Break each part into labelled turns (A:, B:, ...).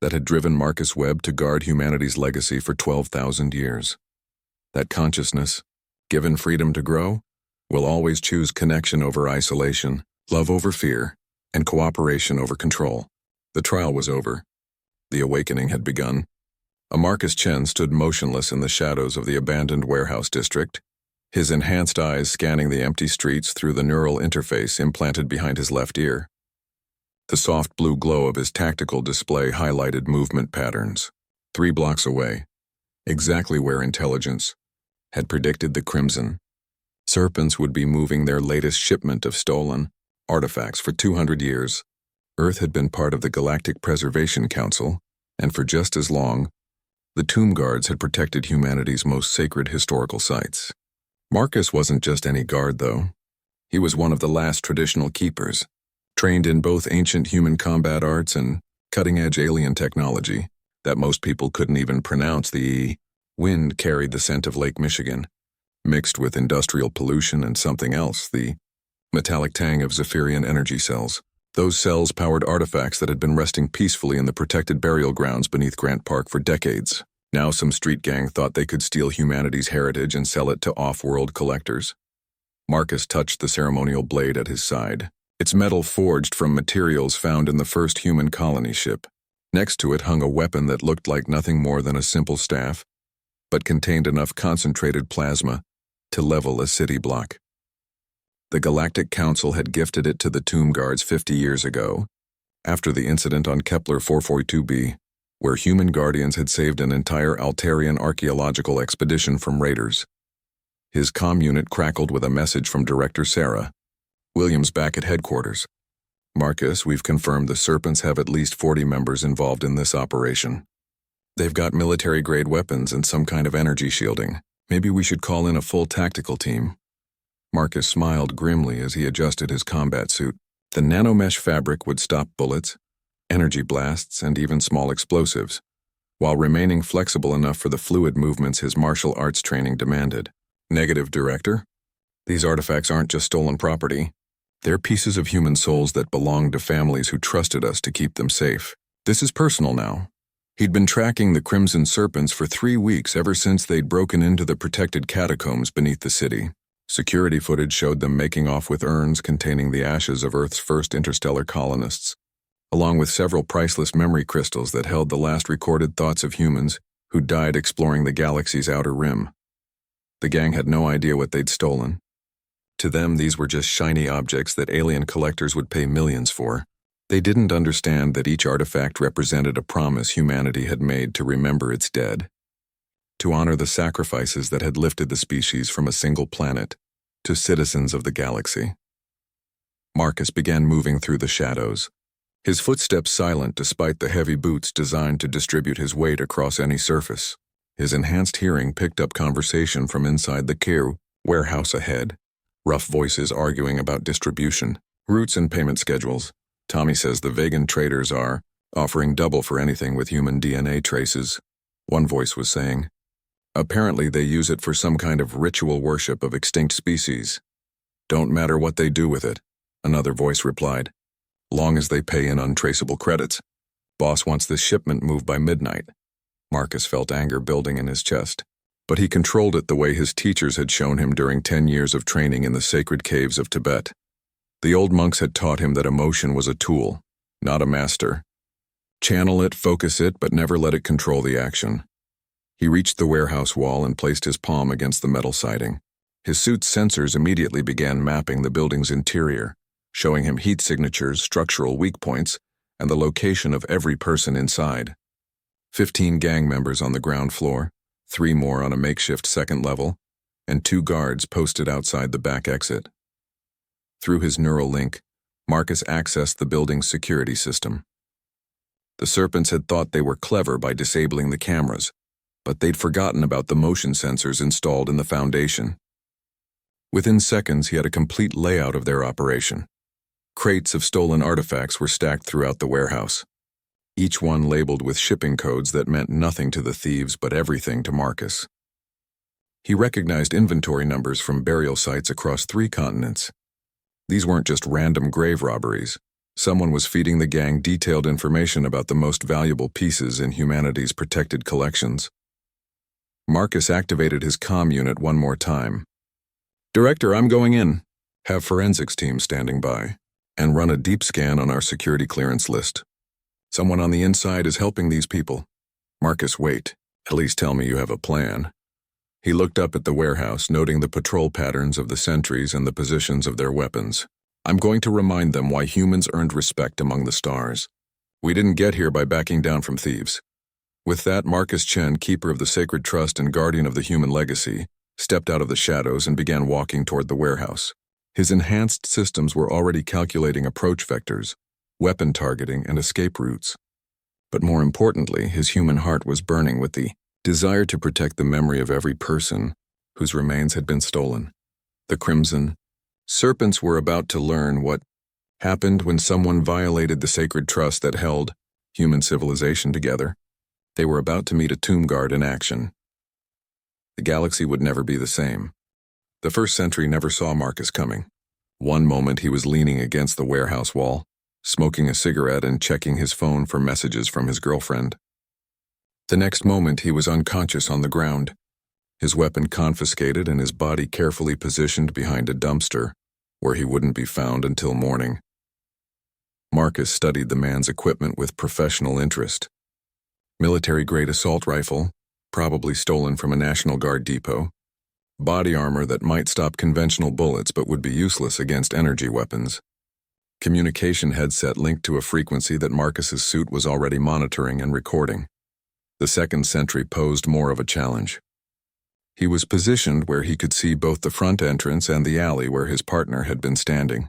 A: that had driven Marcus Webb to guard humanity's legacy for 12,000 years. That consciousness, given freedom to grow, will always choose connection over isolation, love over fear, and cooperation over control. The trial was over. The awakening had begun. A Marcus Chen stood motionless in the shadows of the abandoned warehouse district, his enhanced eyes scanning the empty streets through the neural interface implanted behind his left ear. The soft blue glow of his tactical display highlighted movement patterns. 3 blocks away, exactly where intelligence had predicted the Crimson, serpents would be moving their latest shipment of stolen artifacts. For 200 years, Earth had been part of the Galactic Preservation Council, and for just as long, the Tomb Guards had protected humanity's most sacred historical sites. Marcus wasn't just any guard, though. He was one of the last traditional keepers, trained in both ancient human combat arts and cutting-edge alien technology that most people couldn't even pronounce. The wind carried the scent of Lake Michigan, mixed with industrial pollution and something else, the metallic tang of Zephyrian energy cells. Those cells powered artifacts that had been resting peacefully in the protected burial grounds beneath Grant Park for decades. Now some street gang thought they could steal humanity's heritage and sell it to off-world collectors. Marcus touched the ceremonial blade at his side, its metal forged from materials found in the first human colony ship. Next to it hung a weapon that looked like nothing more than a simple staff, but contained enough concentrated plasma to level a city block. The Galactic Council had gifted it to the Tomb Guards 50 years ago, after the incident on Kepler 442b, where human guardians had saved an entire Altarian archaeological expedition from raiders. His comm unit crackled with a message from Director Sarah Williams back at headquarters. Marcus, we've confirmed the Serpents have at least 40 members involved in this operation. They've got military-grade weapons and some kind of energy shielding. Maybe we should call in a full tactical team. Marcus smiled grimly as he adjusted his combat suit. The nanomesh fabric would stop bullets, energy blasts, and even small explosives, while remaining flexible enough for the fluid movements his martial arts training demanded. Negative, Director. These artifacts aren't just stolen property. They're pieces of human souls that belonged to families who trusted us to keep them safe. This is personal now. He'd been tracking the Crimson Serpents for 3 weeks ever since they'd broken into the protected catacombs beneath the city. Security footage showed them making off with urns containing the ashes of Earth's first interstellar colonists, along with several priceless memory crystals that held the last recorded thoughts of humans who died exploring the galaxy's outer rim. The gang had no idea what they'd stolen. To them, these were just shiny objects that alien collectors would pay millions for. They didn't understand that each artifact represented a promise humanity had made to remember its dead, to honor the sacrifices that had lifted the species from a single planet to citizens of the galaxy. Marcus began moving through the shadows, his footsteps silent despite the heavy boots designed to distribute his weight across any surface. His enhanced hearing picked up conversation from inside the Care warehouse ahead, rough voices arguing about distribution, routes, and payment schedules. Tommy says the vegan traders are offering double for anything with human DNA traces, one voice was saying. Apparently they use it for some kind of ritual worship of extinct species. Don't matter what they do with it, another voice replied. Long as they pay in untraceable credits. Boss wants this shipment moved by midnight. Marcus felt anger building in his chest, but he controlled it the way his teachers had shown him during 10 years of training in the sacred caves of Tibet. The old monks had taught him that emotion was a tool, not a master. Channel it, focus it, but never let it control the action. He reached the warehouse wall and placed his palm against the metal siding. His suit's sensors immediately began mapping the building's interior, showing him heat signatures, structural weak points, and the location of every person inside. 15 gang members on the ground floor, 3 more on a makeshift second level, and 2 guards posted outside the back exit. Through his neural link, Marcus accessed the building's security system. The Serpents had thought they were clever by disabling the cameras, but they'd forgotten about the motion sensors installed in the foundation. Within seconds, he had a complete layout of their operation. Crates of stolen artifacts were stacked throughout the warehouse, each one labeled with shipping codes that meant nothing to the thieves but everything to Marcus. He recognized inventory numbers from burial sites across 3 continents. These weren't just random grave robberies. Someone was feeding the gang detailed information about the most valuable pieces in humanity's protected collections. Marcus activated his comm unit one more time. "Director, I'm going in. Have forensics team standing by, and run a deep scan on our security clearance list. Someone on the inside is helping these people." "Marcus, wait. At least tell me you have a plan." He looked up at the warehouse, noting the patrol patterns of the sentries and the positions of their weapons. "I'm going to remind them why humans earned respect among the stars. We didn't get here by backing down from thieves." With that, Marcus Chen, keeper of the sacred trust and guardian of the human legacy, stepped out of the shadows and began walking toward the warehouse. His enhanced systems were already calculating approach vectors, weapon targeting, and escape routes. But more importantly, his human heart was burning with the desire to protect the memory of every person whose remains had been stolen. The Crimson Serpents were about to learn what happened when someone violated the sacred trust that held human civilization together. They were about to meet a tomb guard in action. The galaxy would never be the same. The first sentry never saw Marcus coming. One moment he was leaning against the warehouse wall, smoking a cigarette and checking his phone for messages from his girlfriend. The next moment he was unconscious on the ground, his weapon confiscated and his body carefully positioned behind a dumpster, where he wouldn't be found until morning. Marcus studied the man's equipment with professional interest. Military-grade assault rifle, probably stolen from a National Guard depot. Body armor that might stop conventional bullets but would be useless against energy weapons. Communication headset linked to a frequency that Marcus's suit was already monitoring and recording. The second sentry posed more of a challenge. He was positioned where he could see both the front entrance and the alley where his partner had been standing.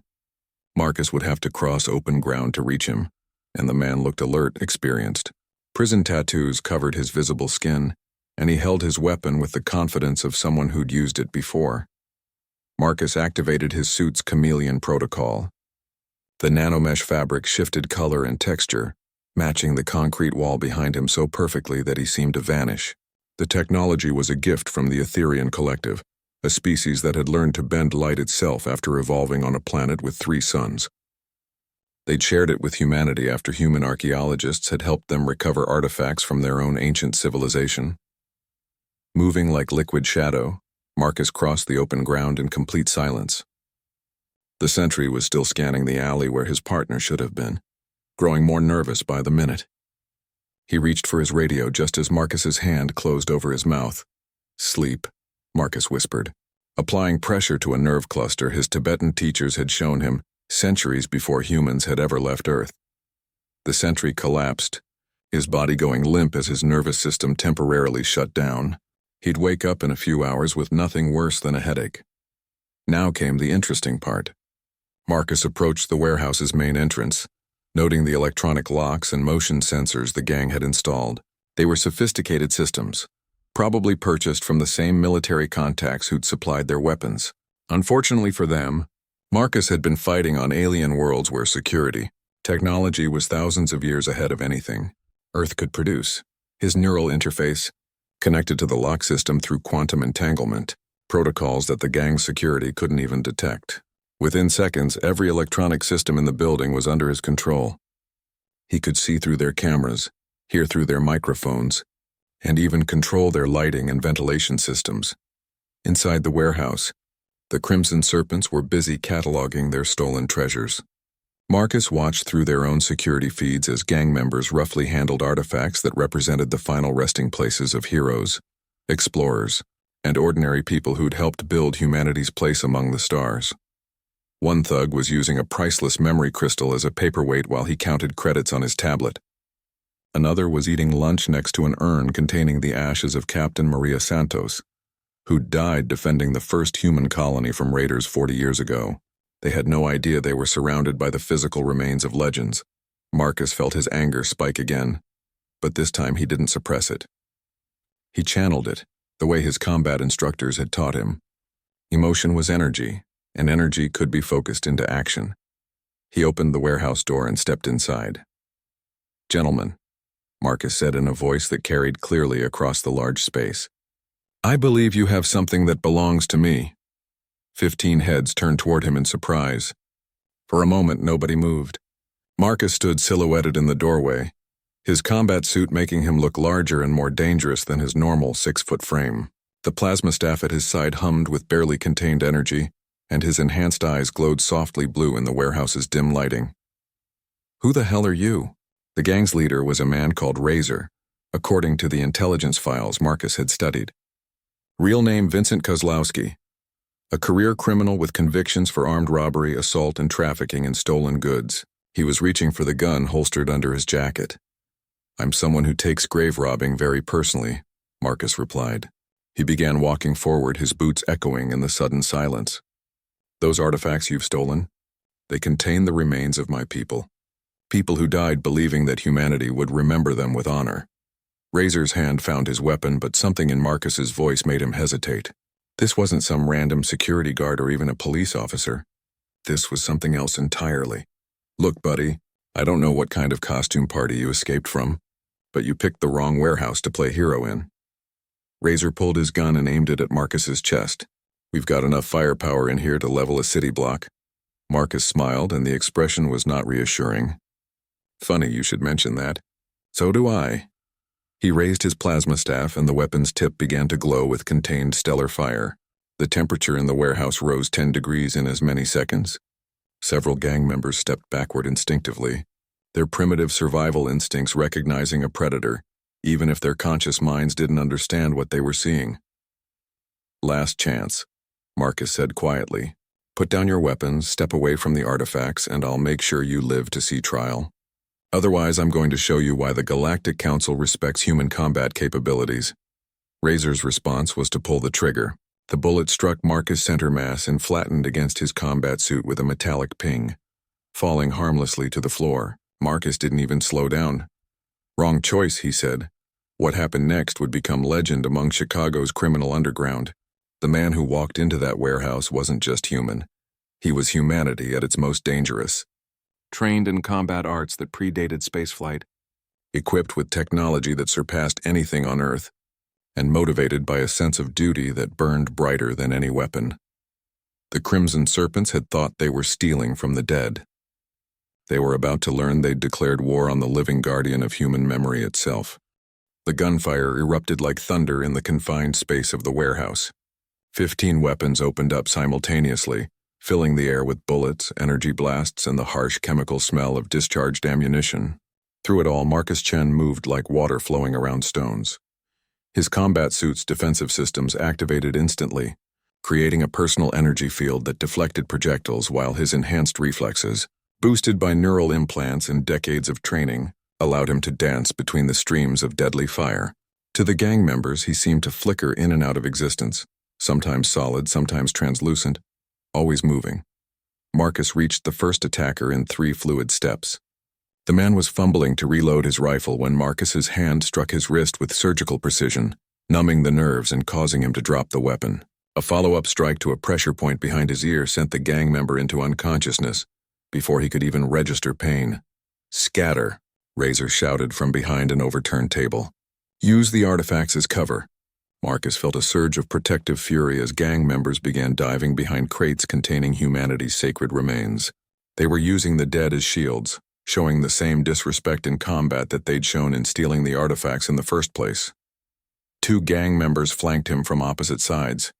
A: Marcus would have to cross open ground to reach him, and the man looked alert, experienced. Prison tattoos covered his visible skin, and he held his weapon with the confidence of someone who'd used it before. Marcus activated his suit's chameleon protocol. The nanomesh fabric shifted color and texture, matching the concrete wall behind him so perfectly that he seemed to vanish. The technology was a gift from the Etherian Collective, a species that had learned to bend light itself after evolving on a planet with 3 suns. They'd shared it with humanity after human archaeologists had helped them recover artifacts from their own ancient civilization. Moving like liquid shadow, Marcus crossed the open ground in complete silence. The sentry was still scanning the alley where his partner should have been, growing more nervous by the minute. He reached for his radio just as Marcus's hand closed over his mouth. "Sleep," Marcus whispered, applying pressure to a nerve cluster his Tibetan teachers had shown him centuries before humans had ever left Earth. The sentry collapsed, his body going limp as his nervous system temporarily shut down. He'd wake up in a few hours with nothing worse than a headache. Now came the interesting part. Marcus approached the warehouse's main entrance, noting the electronic locks and motion sensors the gang had installed. They were sophisticated systems, probably purchased from the same military contacts who'd supplied their weapons. Unfortunately for them, Marcus had been fighting on alien worlds where technology was thousands of years ahead of anything Earth could produce. His neural interface, connected to the lock system through quantum entanglement, protocols that the gang's security couldn't even detect. Within seconds, every electronic system in the building was under his control. He could see through their cameras, hear through their microphones, and even control their lighting and ventilation systems. Inside the warehouse, the Crimson Serpents were busy cataloging their stolen treasures. Marcus watched through their own security feeds as gang members roughly handled artifacts that represented the final resting places of heroes, explorers, and ordinary people who'd helped build humanity's place among the stars. One thug was using a priceless memory crystal as a paperweight while he counted credits on his tablet. Another was eating lunch next to an urn containing the ashes of Captain Maria Santos, who'd died defending the first human colony from raiders 40 years ago. They had no idea they were surrounded by the physical remains of legends. Marcus felt his anger spike again, but this time he didn't suppress it. He channeled it, the way his combat instructors had taught him. Emotion was energy, and energy could be focused into action. He opened the warehouse door and stepped inside. "Gentlemen," Marcus said in a voice that carried clearly across the large space, "I believe you have something that belongs to me." 15 heads turned toward him in surprise. For a moment, nobody moved. Marcus stood silhouetted in the doorway, his combat suit making him look larger and more dangerous than his normal 6-foot frame. The plasma staff at his side hummed with barely contained energy, and his enhanced eyes glowed softly blue in the warehouse's dim lighting. "Who the hell are you?" The gang's leader was a man called Razor, according to the intelligence files Marcus had studied. Real name Vincent Kozlowski. A career criminal with convictions for armed robbery, assault, and trafficking in stolen goods. He was reaching for the gun holstered under his jacket. "I'm someone who takes grave robbing very personally," Marcus replied. He began walking forward, his boots echoing in the sudden silence. "Those artifacts you've stolen, they contain the remains of my people. People who died believing that humanity would remember them with honor." Razor's hand found his weapon, but something in Marcus's voice made him hesitate. This wasn't some random security guard or even a police officer. This was something else entirely. "Look, buddy, I don't know what kind of costume party you escaped from, but you picked the wrong warehouse to play hero in." Razor pulled his gun and aimed it at Marcus's chest. "We've got enough firepower in here to level a city block." Marcus smiled, and the expression was not reassuring. "Funny you should mention that. So do I." He raised his plasma staff, and the weapon's tip began to glow with contained stellar fire. The temperature in the warehouse rose 10 degrees in as many seconds. Several gang members stepped backward instinctively, their primitive survival instincts recognizing a predator, even if their conscious minds didn't understand what they were seeing. "Last chance," Marcus said quietly. "Put down your weapons, step away from the artifacts, and I'll make sure you live to see trial. Otherwise, I'm going to show you why the Galactic Council respects human combat capabilities." Razor's response was to pull the trigger. The bullet struck Marcus' center mass and flattened against his combat suit with a metallic ping, falling harmlessly to the floor. Marcus didn't even slow down. "Wrong choice," he said. What happened next would become legend among Chicago's criminal underground. The man who walked into that warehouse wasn't just human. He was humanity at its most dangerous. Trained in combat arts that predated spaceflight, equipped with technology that surpassed anything on Earth, and motivated by a sense of duty that burned brighter than any weapon. The Crimson Serpents had thought they were stealing from the dead. They were about to learn they'd declared war on the living guardian of human memory itself. The gunfire erupted like thunder in the confined space of the warehouse. 15 weapons opened up simultaneously, filling the air with bullets, energy blasts, and the harsh chemical smell of discharged ammunition. Through it all, Marcus Chen moved like water flowing around stones. His combat suit's defensive systems activated instantly, creating a personal energy field that deflected projectiles, while his enhanced reflexes, boosted by neural implants and decades of training, allowed him to dance between the streams of deadly fire. To the gang members, he seemed to flicker in and out of existence, sometimes solid, sometimes translucent, always moving. Marcus reached the first attacker in 3 fluid steps. The man was fumbling to reload his rifle when Marcus's hand struck his wrist with surgical precision, numbing the nerves and causing him to drop the weapon. A follow-up strike to a pressure point behind his ear sent the gang member into unconsciousness before he could even register pain. "Scatter," Razor shouted from behind an overturned table. "Use the artifacts as cover." Marcus felt a surge of protective fury as gang members began diving behind crates containing humanity's sacred remains. They were using the dead as shields, showing the same disrespect in combat that they'd shown in stealing the artifacts in the first place. 2 gang members flanked him from opposite sides,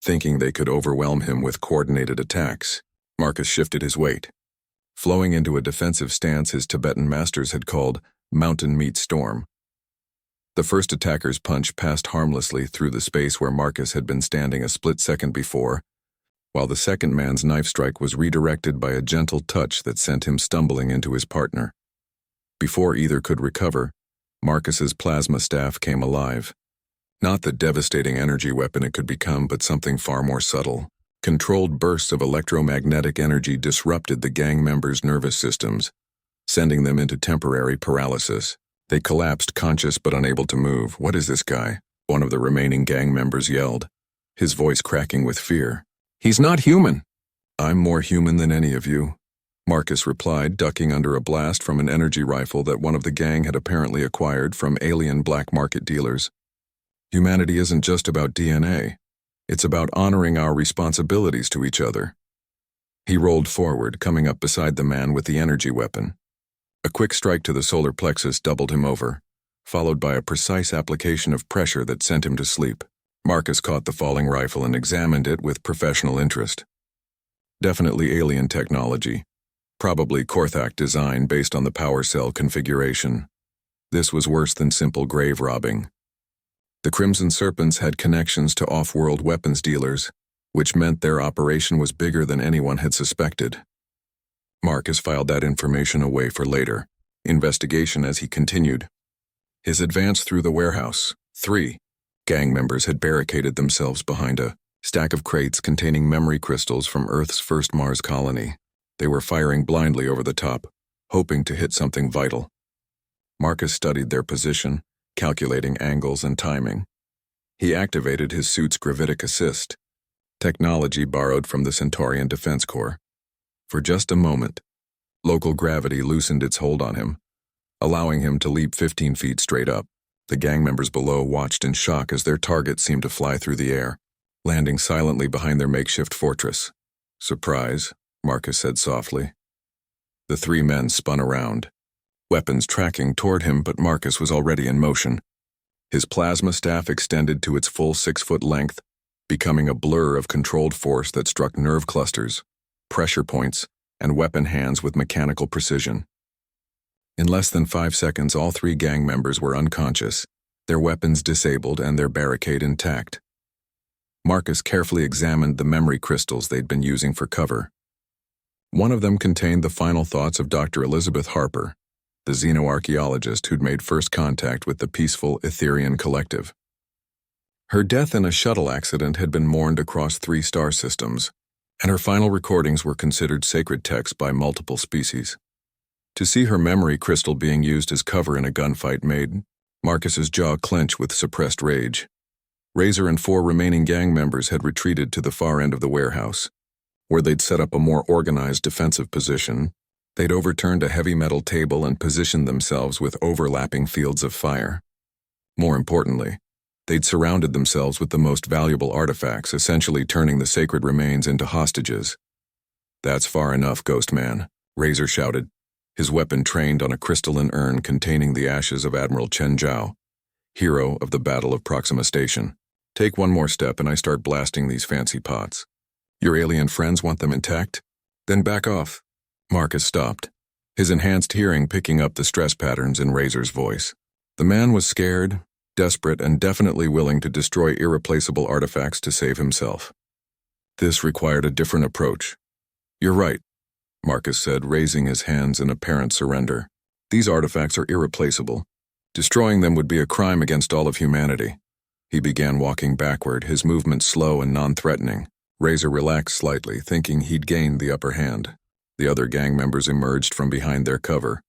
A: thinking they could overwhelm him with coordinated attacks. Marcus shifted his weight, flowing into a defensive stance his Tibetan masters had called Mountain Meat Storm. The first attacker's punch passed harmlessly through the space where Marcus had been standing a split second before, while the second man's knife strike was redirected by a gentle touch that sent him stumbling into his partner. Before either could recover, Marcus's plasma staff came alive. Not the devastating energy weapon it could become, but something far more subtle. Controlled bursts of electromagnetic energy disrupted the gang members' nervous systems, sending them into temporary paralysis. They collapsed, conscious but unable to move. "What is this guy?" one of the remaining gang members yelled, his voice cracking with fear. "He's not human." "I'm more human than any of you," Marcus replied, ducking under a blast from an energy rifle that one of the gang had apparently acquired from alien black market dealers. "Humanity isn't just about DNA. It's about honoring our responsibilities to each other." He rolled forward, coming up beside the man with the energy weapon. A quick strike to the solar plexus doubled him over, followed by a precise application of pressure that sent him to sleep. Marcus caught the falling rifle and examined it with professional interest. Definitely alien technology, probably Korthak design based on the power cell configuration. This was worse than simple grave robbing. The Crimson Serpents had connections to off-world weapons dealers, which meant their operation was bigger than anyone had suspected. Marcus filed that information away for later investigation as he continued his advance through the warehouse. 3 gang members had barricaded themselves behind a stack of crates containing memory crystals from Earth's first Mars colony. They were firing blindly over the top, hoping to hit something vital. Marcus studied their position, calculating angles and timing. He activated his suit's gravitic assist, technology borrowed from the Centaurian Defense Corps. For just a moment, local gravity loosened its hold on him, allowing him to leap 15 feet straight up. The gang members below watched in shock as their target seemed to fly through the air, landing silently behind their makeshift fortress. "Surprise," Marcus said softly. The 3 men spun around, weapons tracking toward him, but Marcus was already in motion. His plasma staff extended to its full 6-foot length, becoming a blur of controlled force that struck nerve clusters, pressure points, and weapon hands with mechanical precision. In less than 5 seconds, all 3 gang members were unconscious, their weapons disabled and their barricade intact. Marcus carefully examined the memory crystals they'd been using for cover. One of them contained the final thoughts of Dr. Elizabeth Harper, the xenoarchaeologist who'd made first contact with the peaceful Etherian collective. Her death in a shuttle accident had been mourned across 3 star systems, and her final recordings were considered sacred texts by multiple species. To see her memory crystal being used as cover in a gunfight made Marcus's jaw clench with suppressed rage. Razor and 4 remaining gang members had retreated to the far end of the warehouse, where they'd set up a more organized defensive position. They'd overturned a heavy metal table and positioned themselves with overlapping fields of fire. More importantly, they'd surrounded themselves with the most valuable artifacts, essentially turning the sacred remains into hostages. "That's far enough, Ghost Man," Razor shouted, his weapon trained on a crystalline urn containing the ashes of Admiral Chen Zhao, hero of the Battle of Proxima Station. "Take one more step and I start blasting these fancy pots. Your alien friends want them intact? Then back off." Marcus stopped, his enhanced hearing picking up the stress patterns in Razor's voice. The man was scared, desperate, and definitely willing to destroy irreplaceable artifacts to save himself. This required a different approach. "You're right," Marcus said, raising his hands in apparent surrender. "These artifacts are irreplaceable. Destroying them would be a crime against all of humanity." He began walking backward, his movement slow and non-threatening. Razor relaxed slightly, thinking he'd gained the upper hand. The other gang members emerged from behind their cover,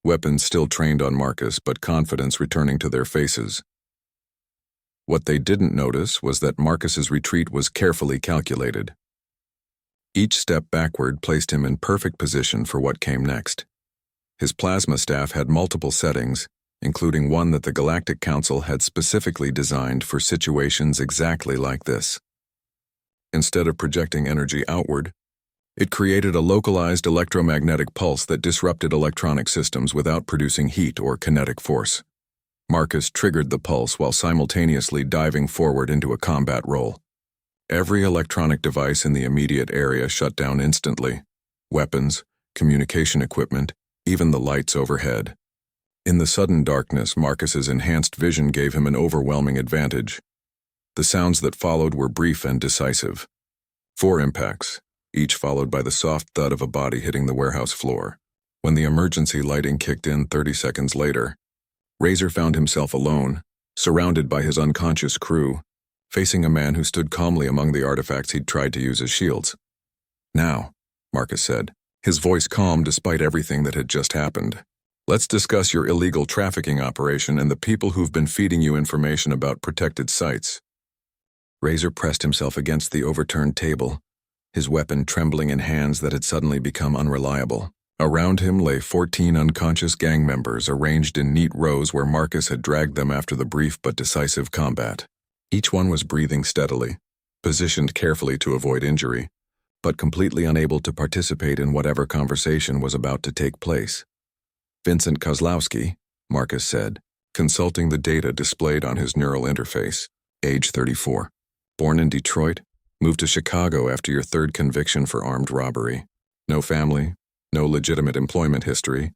A: weapons still trained on Marcus, but confidence returning to their faces. What they didn't notice was that Marcus's retreat was carefully calculated. Each step backward placed him in perfect position for what came next. His plasma staff had multiple settings, including one that the Galactic Council had specifically designed for situations exactly like this. Instead of projecting energy outward, it created a localized electromagnetic pulse that disrupted electronic systems without producing heat or kinetic force. Marcus triggered the pulse while simultaneously diving forward into a combat roll. Every electronic device in the immediate area shut down instantly. Weapons, communication equipment, even the lights overhead. In the sudden darkness, Marcus's enhanced vision gave him an overwhelming advantage. The sounds that followed were brief and decisive. 4 impacts, each followed by the soft thud of a body hitting the warehouse floor. When the emergency lighting kicked in 30 seconds later, Razor found himself alone, surrounded by his unconscious crew, facing a man who stood calmly among the artifacts he'd tried to use as shields. "Now," Marcus said, his voice calm despite everything that had just happened, "let's discuss your illegal trafficking operation and the people who've been feeding you information about protected sites." Razor pressed himself against the overturned table, his weapon trembling in hands that had suddenly become unreliable. Around him lay 14 unconscious gang members arranged in neat rows where Marcus had dragged them after the brief but decisive combat. Each one was breathing steadily, positioned carefully to avoid injury, but completely unable to participate in whatever conversation was about to take place. Vincent Kozlowski, Marcus said, consulting the data displayed on his neural interface. Age 34. Born in Detroit, moved to Chicago after your third conviction for armed robbery. No family, no legitimate employment history,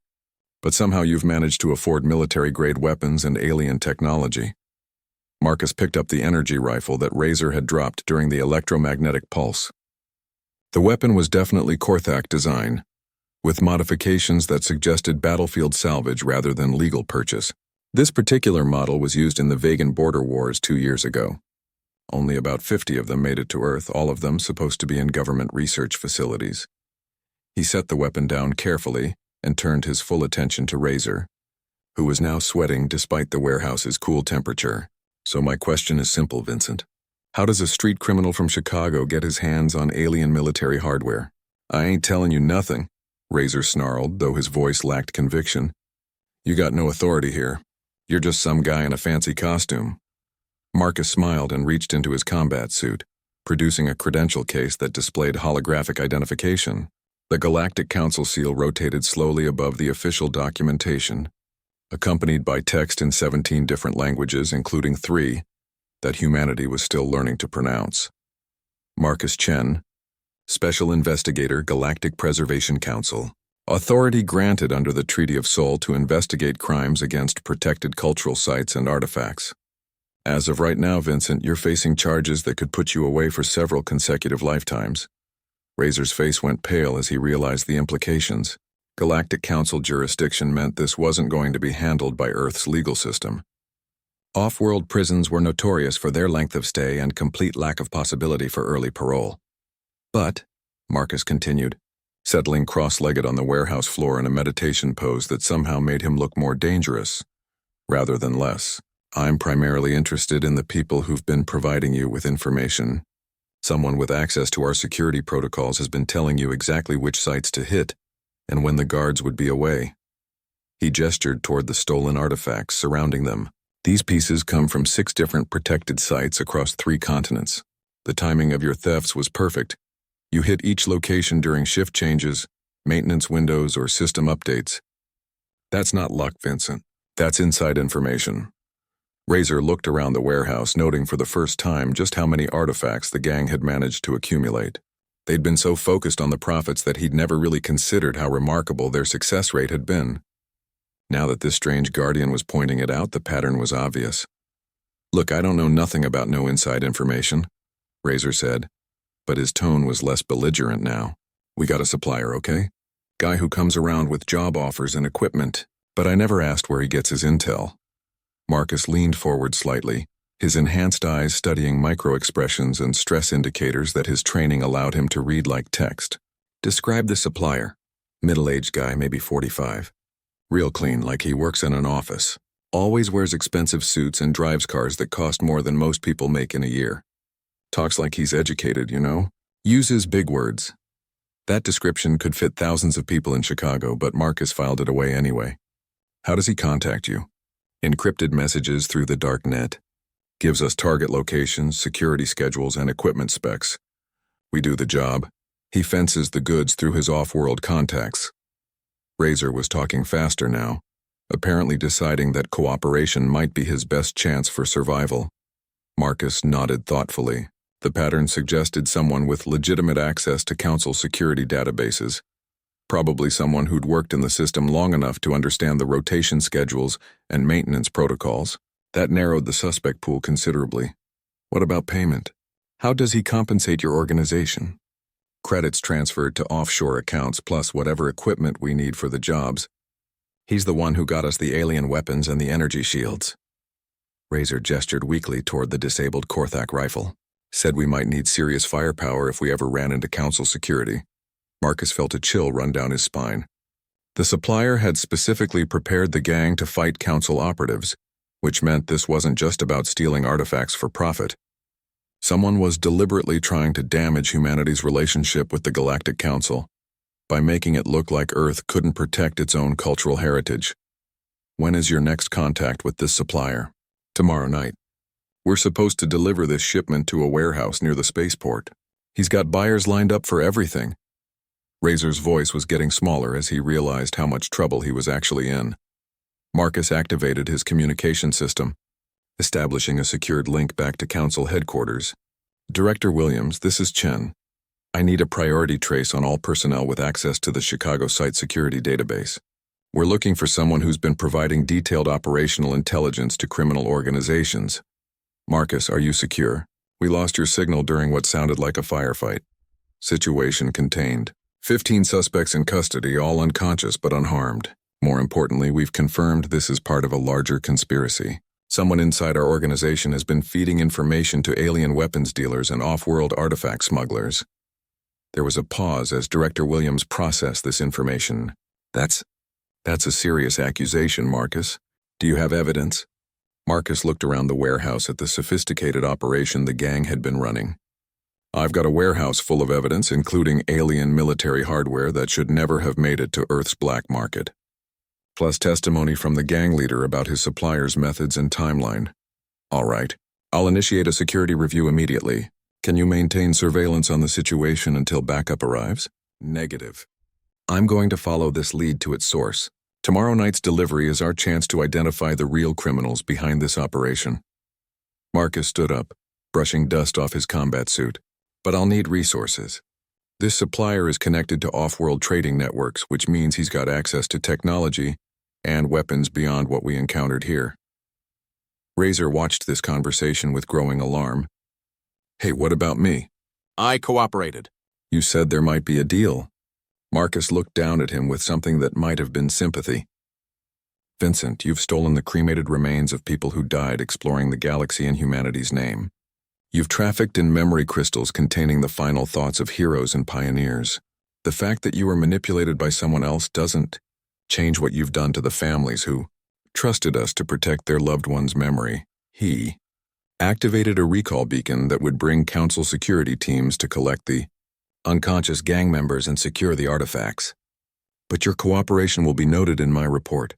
A: but somehow you've managed to afford military-grade weapons and alien technology. Marcus picked up the energy rifle that Razor had dropped during the electromagnetic pulse. The weapon was definitely Korthak design, with modifications that suggested battlefield salvage rather than legal purchase. This particular model was used in the Vegan border wars 2 years ago. Only about 50 of them made it to Earth, all of them supposed to be in government research facilities. He set the weapon down carefully and turned his full attention to Razor, who was now sweating despite the warehouse's cool temperature. So my question is simple, Vincent. How does a street criminal from Chicago get his hands on alien military hardware? I ain't telling you nothing, Razor snarled, though his voice lacked conviction. You got no authority here. You're just some guy in a fancy costume. Marcus smiled and reached into his combat suit, producing a credential case that displayed holographic identification. The Galactic Council seal rotated slowly above the official documentation, accompanied by text in 17 different languages, including 3 that humanity was still learning to pronounce. Marcus Chen, Special Investigator, Galactic Preservation Council. Authority granted under the Treaty of Seoul to investigate crimes against protected cultural sites and artifacts. As of right now, Vincent, you're facing charges that could put you away for several consecutive lifetimes. Razor's face went pale as he realized the implications. Galactic Council jurisdiction meant this wasn't going to be handled by Earth's legal system. Off-world prisons were notorious for their length of stay and complete lack of possibility for early parole. But, Marcus continued, settling cross-legged on the warehouse floor in a meditation pose that somehow made him look more dangerous, rather than less, I'm primarily interested in the people who've been providing you with information. Someone with access to our security protocols has been telling you exactly which sites to hit and when the guards would be away. He gestured toward the stolen artifacts surrounding them. These pieces come from 6 different protected sites across 3 continents. The timing of your thefts was perfect. You hit each location during shift changes, maintenance windows, or system updates. That's not luck, Vincent. That's inside information. Razor looked around the warehouse, noting for the first time just how many artifacts the gang had managed to accumulate. They'd been so focused on the profits that he'd never really considered how remarkable their success rate had been. Now that this strange guardian was pointing it out, the pattern was obvious. Look, I don't know nothing about no inside information, Razor said, but his tone was less belligerent now. We got a supplier, okay? Guy who comes around with job offers and equipment, but I never asked where he gets his intel. Marcus leaned forward slightly, his enhanced eyes studying micro-expressions and stress indicators that his training allowed him to read like text. Describe the supplier. Middle-aged guy, maybe 45. Real clean, like he works in an office. Always wears expensive suits and drives cars that cost more than most people make in a year. Talks like he's educated, you know? Uses big words. That description could fit thousands of people in Chicago, but Marcus filed it away anyway. How does he contact you? Encrypted messages through the dark net. Gives us target locations, security schedules, and equipment specs. We do the job. He fences the goods through his off-world contacts. Razor was talking faster now, apparently deciding that cooperation might be his best chance for survival. Marcus nodded thoughtfully. The pattern suggested someone with legitimate access to Council security databases, probably someone who'd worked in the system long enough to understand the rotation schedules and maintenance protocols. That narrowed the suspect pool considerably. What about payment? How does he compensate your organization? Credits transferred to offshore accounts plus whatever equipment we need for the jobs. He's the one who got us the alien weapons and the energy shields. Razor gestured weakly toward the disabled Korthak rifle. Said we might need serious firepower if we ever ran into Council security. Marcus felt a chill run down his spine. The supplier had specifically prepared the gang to fight Council operatives, which meant this wasn't just about stealing artifacts for profit. Someone was deliberately trying to damage humanity's relationship with the Galactic Council by making it look like Earth couldn't protect its own cultural heritage. When is your next contact with this supplier? Tomorrow night. We're supposed to deliver this shipment to a warehouse near the spaceport. He's got buyers lined up for everything. Razor's voice was getting smaller as he realized how much trouble he was actually in. Marcus activated his communication system, establishing a secured link back to Council headquarters. Director Williams, this is Chen. I need a priority trace on all personnel with access to the Chicago Site Security Database. We're looking for someone who's been providing detailed operational intelligence to criminal organizations. Marcus, are you secure? We lost your signal during what sounded like a firefight. Situation contained. 15 suspects in custody, all unconscious but unharmed. More importantly, we've confirmed this is part of a larger conspiracy. Someone inside our organization has been feeding information to alien weapons dealers and off-world artifact smugglers. There was a pause as Director Williams processed this information. That's a serious accusation, Marcus. Do you have evidence? Marcus looked around the warehouse at the sophisticated operation the gang had been running. I've got a warehouse full of evidence, including alien military hardware that should never have made it to Earth's black market. Plus testimony from the gang leader about his supplier's methods and timeline. All right. I'll initiate a security review immediately. Can you maintain surveillance on the situation until backup arrives? Negative. I'm going to follow this lead to its source. Tomorrow night's delivery is our chance to identify the real criminals behind this operation. Marcus stood up, brushing dust off his combat suit. But I'll need resources. This supplier is connected to off-world trading networks, which means he's got access to technology and weapons beyond what we encountered here. Razor watched this conversation with growing alarm. Hey, what about me?
B: I cooperated.
A: You said there might be a deal. Marcus looked down at him with something that might have been sympathy. Vincent, you've stolen the cremated remains of people who died exploring the galaxy in humanity's name. You've trafficked in memory crystals containing the final thoughts of heroes and pioneers. The fact that you were manipulated by someone else doesn't change what you've done to the families who trusted us to protect their loved one's memory. He activated a recall beacon that would bring Council security teams to collect the unconscious gang members and secure the artifacts. But your cooperation will be noted in my report.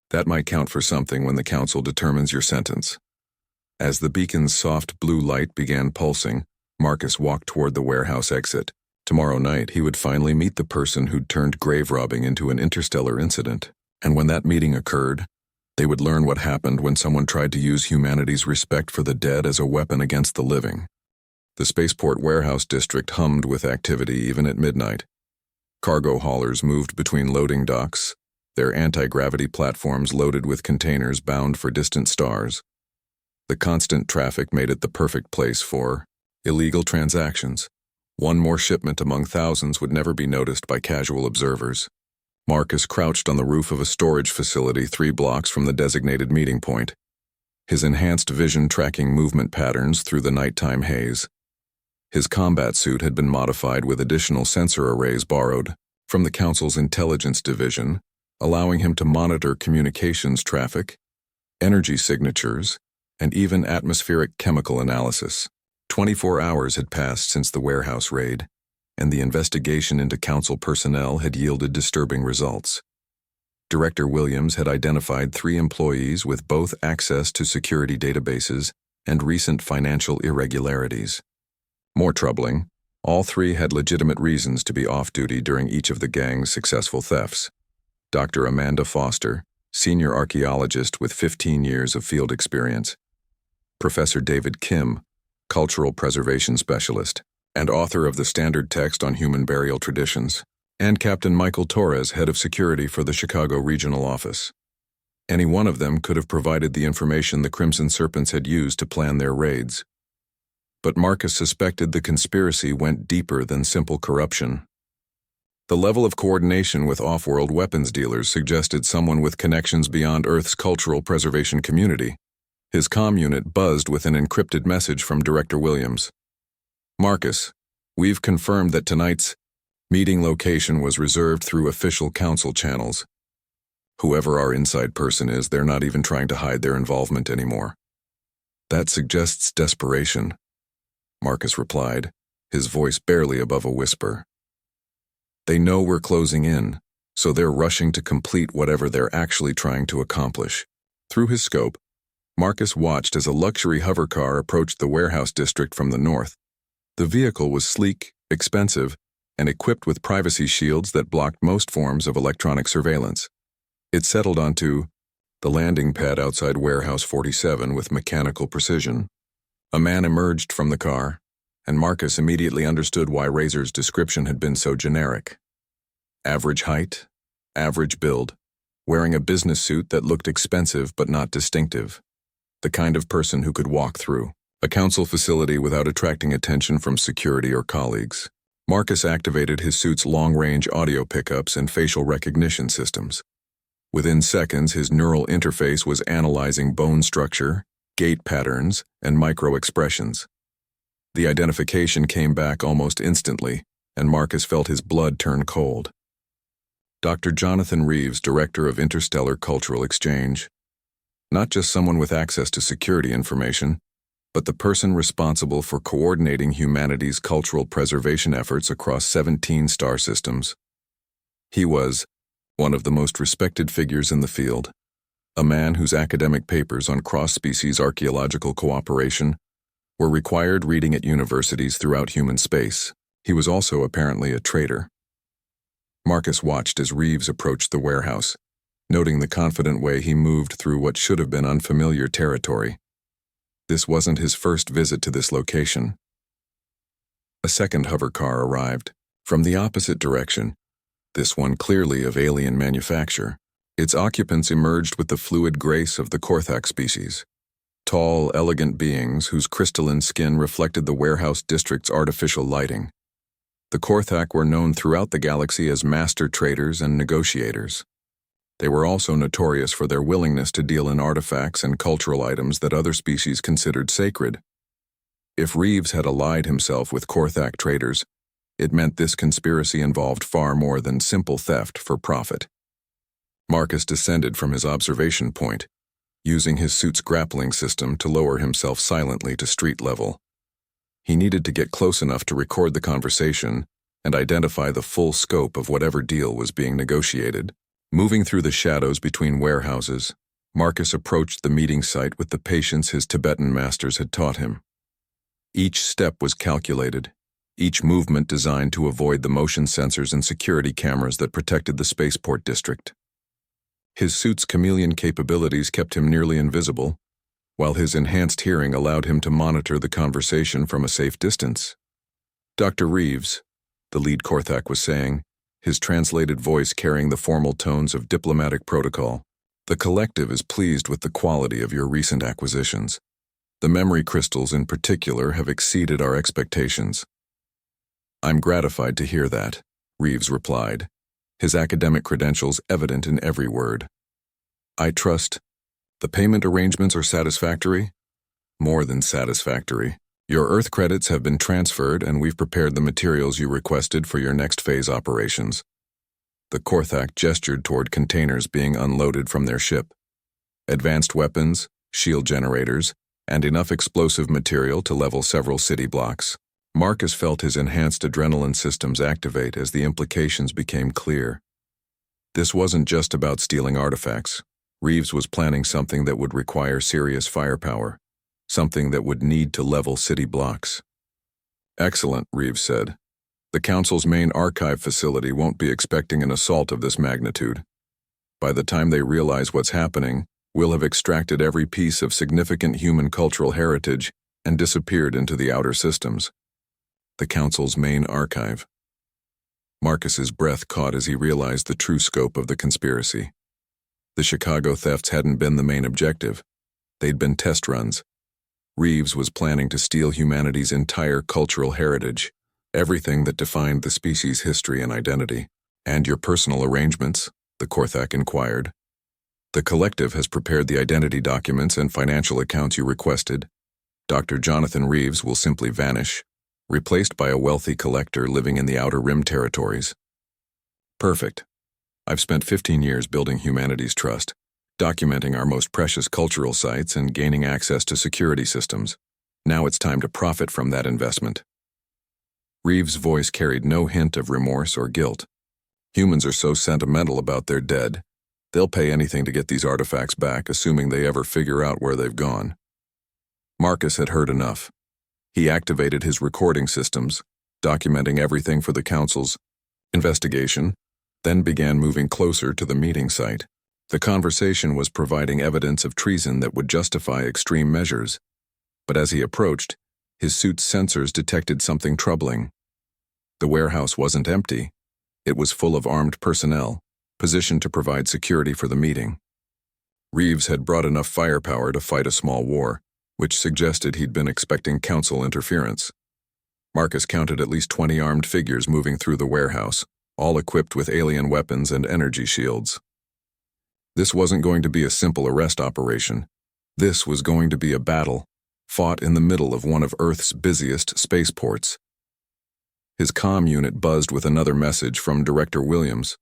A: That might count for something when the Council determines your sentence. As the beacon's soft blue light began pulsing, Marcus walked toward the warehouse exit. Tomorrow night, he would finally meet the person who'd turned grave robbing into an interstellar incident. And when that meeting occurred, they would learn what happened when someone tried to use humanity's respect for the dead as a weapon against the living. The spaceport warehouse district hummed with activity even at midnight. Cargo haulers moved between loading docks, their anti-gravity platforms loaded with containers bound for distant stars. The constant traffic made it the perfect place for illegal transactions. One more shipment among thousands would never be noticed by casual observers. Marcus crouched on the roof of a storage facility 3 blocks from the designated meeting point, his enhanced vision tracking movement patterns through the nighttime haze. His combat suit had been modified with additional sensor arrays borrowed from the Council's Intelligence Division, allowing him to monitor communications traffic, energy signatures, and even atmospheric chemical analysis. 24 hours had passed since the warehouse raid, and the investigation into Council personnel had yielded disturbing results. Director Williams had identified 3 employees with both access to security databases and recent financial irregularities. More troubling, all 3 had legitimate reasons to be off-duty during each of the gang's successful thefts. Dr. Amanda Foster, senior archaeologist with 15 years of field experience, Professor David Kim, cultural preservation specialist, and author of the standard text on human burial traditions, and Captain Michael Torres, head of security for the Chicago Regional Office. Any one of them could have provided the information the Crimson Serpents had used to plan their raids. But Marcus suspected the conspiracy went deeper than simple corruption. The level of coordination with off-world weapons dealers suggested someone with connections beyond Earth's cultural preservation community. His comm unit buzzed with an encrypted message from Director Williams. Marcus, we've confirmed that tonight's meeting location was reserved through official Council channels. Whoever our inside person is, they're not even trying to hide their involvement anymore. That suggests desperation, Marcus replied, his voice barely above a whisper. They know we're closing in, so they're rushing to complete whatever they're actually trying to accomplish. Through his scope, Marcus watched as a luxury hovercar approached the warehouse district from the north. The vehicle was sleek, expensive, and equipped with privacy shields that blocked most forms of electronic surveillance. It settled onto the landing pad outside Warehouse 47 with mechanical precision. A man emerged from the car, and Marcus immediately understood why Razor's description had been so generic. Average height, average build, wearing a business suit that looked expensive but not distinctive. The kind of person who could walk through a council facility without attracting attention from security or colleagues. Marcus activated his suit's long-range audio pickups and facial recognition systems. Within seconds, his neural interface was analyzing bone structure, gait patterns, and micro-expressions. The identification came back almost instantly, and Marcus felt his blood turn cold. Dr. Jonathan Reeves, Director of Interstellar Cultural Exchange. Not just someone with access to security information, but the person responsible for coordinating humanity's cultural preservation efforts across 17 star systems. He was one of the most respected figures in the field, a man whose academic papers on cross-species archaeological cooperation were required reading at universities throughout human space. He was also apparently a traitor. Marcus watched as Reeves approached the warehouse, noting the confident way he moved through what should have been unfamiliar territory. This wasn't his first visit to this location. A second hover car arrived, from the opposite direction, this one clearly of alien manufacture. Its occupants emerged with the fluid grace of the Korthak species. Tall, elegant beings whose crystalline skin reflected the warehouse district's artificial lighting. The Korthak were known throughout the galaxy as master traders and negotiators. They were also notorious for their willingness to deal in artifacts and cultural items that other species considered sacred. If Reeves had allied himself with Korthak traders, it meant this conspiracy involved far more than simple theft for profit. Marcus descended from his observation point, using his suit's grappling system to lower himself silently to street level. He needed to get close enough to record the conversation and identify the full scope of whatever deal was being negotiated. Moving through the shadows between warehouses, Marcus approached the meeting site with the patience his Tibetan masters had taught him. Each step was calculated, each movement designed to avoid the motion sensors and security cameras that protected the spaceport district. His suit's chameleon capabilities kept him nearly invisible, while his enhanced hearing allowed him to monitor the conversation from a safe distance. "Dr. Reeves," the lead Korthak was saying, his translated voice carrying the formal tones of diplomatic protocol, "the collective is pleased with the quality of your recent acquisitions. The memory crystals in particular have exceeded our expectations." "I'm gratified to hear that," Reeves replied, his academic credentials evident in every word. "I trust the payment arrangements are satisfactory?" "More than satisfactory. Your Earth credits have been transferred and we've prepared the materials you requested for your next phase operations." The Korthak gestured toward containers being unloaded from their ship. Advanced weapons, shield generators, and enough explosive material to level several city blocks. Marcus felt his enhanced adrenaline systems activate as the implications became clear. This wasn't just about stealing artifacts. Reeves was planning something that would require serious firepower, something that would need to level city blocks. "Excellent," Reeves said. "The Council's main archive facility won't be expecting an assault of this magnitude. By the time they realize what's happening, we'll have extracted every piece of significant human cultural heritage and disappeared into the outer systems." The Council's main archive. Marcus's breath caught as he realized the true scope of the conspiracy. The Chicago thefts hadn't been the main objective. They'd been test runs. Reeves was planning to steal humanity's entire cultural heritage, everything that defined the species' history and identity. "And your personal arrangements?" the Korthak inquired. "The collective has prepared the identity documents and financial accounts you requested. Dr. Jonathan Reeves will simply vanish, replaced by a wealthy collector living in the Outer Rim territories." "Perfect. I've spent 15 years building humanity's trust, documenting our most precious cultural sites and gaining access to security systems. Now it's time to profit from that investment." Reeves' voice carried no hint of remorse or guilt. Humans are so sentimental about their dead. They'll pay anything to get these artifacts back, assuming they ever figure out where they've gone. Marcus had heard enough. He activated his recording systems, documenting everything for the council's investigation, then began moving closer to the meeting site. The conversation was providing evidence of treason that would justify extreme measures. But as he approached, his suit's sensors detected something troubling. The warehouse wasn't empty. It was full of armed personnel, positioned to provide security for the meeting. Reeves had brought enough firepower to fight a small war, which suggested he'd been expecting council interference. Marcus counted at least 20 armed figures moving through the warehouse, all equipped with alien weapons and energy shields. This wasn't going to be a simple arrest operation. This was going to be a battle, fought in the middle of one of Earth's busiest spaceports. His comm unit buzzed with another message from Director Williams.